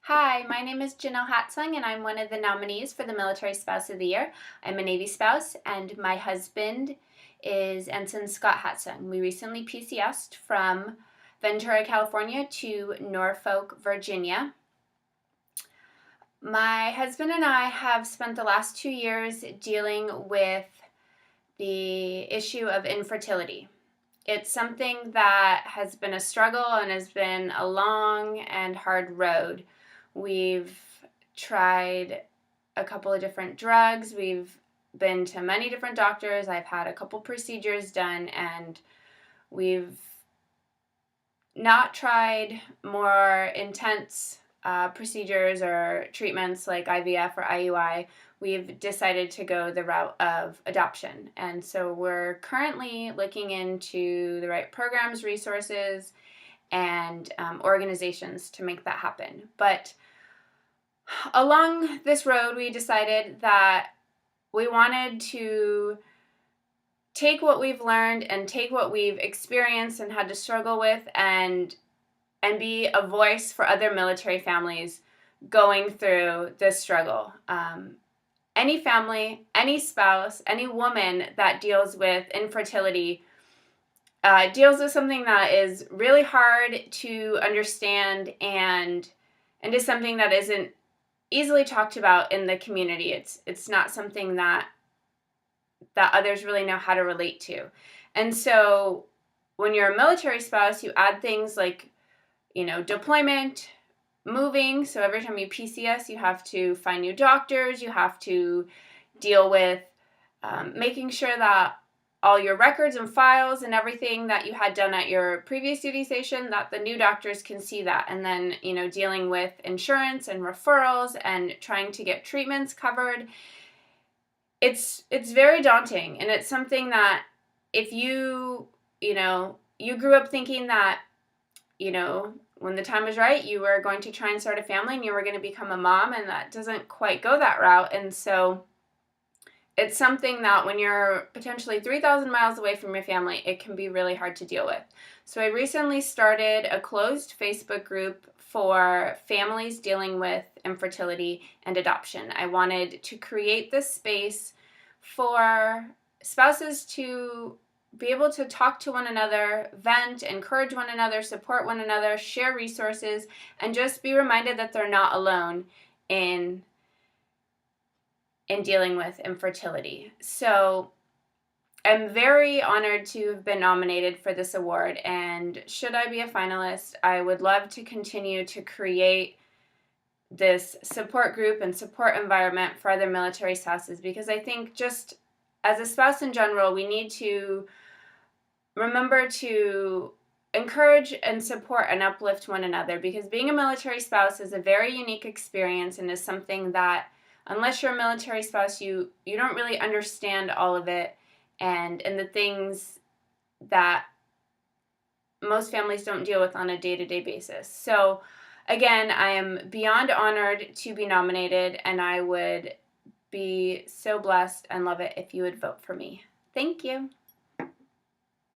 Hi, my name is Jenelle Hatzung, and I'm one of the nominees for the Military Spouse of the Year. I'm a Navy spouse, and my husband is Ensign Scott Hatzung. We recently PCS'd from Ventura, California to Norfolk, Virginia. My husband and I have spent the last 2 years dealing with the issue of infertility. It's something that has been a struggle and has been a long and hard road. We've tried a couple of different drugs. We've been to many different doctors. I've had a couple procedures done, and we've not tried more intense procedures or treatments like IVF or IUI. We've decided to go the route of adoption. And so we're currently looking into the right programs, resources, and organizations to make that happen. But along this road, we decided that we wanted to take what we've learned and take what we've experienced and had to struggle with and be a voice for other military families going through this struggle. Any family, any spouse, any woman that deals with infertility deals with something that is really hard to understand and is something that isn't easily talked about in the community. It's not something that others really know how to relate to. And so when you're a military spouse, you add things like, deployment, moving. So every time you PCS, you have to find new doctors. You have to deal with making sure that all your records and files and everything that you had done at your previous duty station, that the new doctors can see that. And then, dealing with insurance and referrals and trying to get treatments covered. It's very daunting, and it's something that if you grew up thinking that, when the time was right, you were going to try and start a family and you were going to become a mom, and that doesn't quite go that route. And so it's something that when you're potentially 3,000 miles away from your family, it can be really hard to deal with. So I recently started a closed Facebook group for families dealing with infertility and adoption. I wanted to create this space for spouses to be able to talk to one another, vent, encourage one another, support one another, share resources, and just be reminded that they're not alone in dealing with infertility. So I'm very honored to have been nominated for this award, and should I be a finalist, I would love to continue to create this support group and support environment for other military spouses, because I think just as a spouse in general, we need to remember to encourage and support and uplift one another, because being a military spouse is a very unique experience and is something that, unless you're a military spouse, you don't really understand all of it and the things that most families don't deal with on a day-to-day basis. So again, I am beyond honored to be nominated, and I would be so blessed and love it if you would vote for me. Thank you.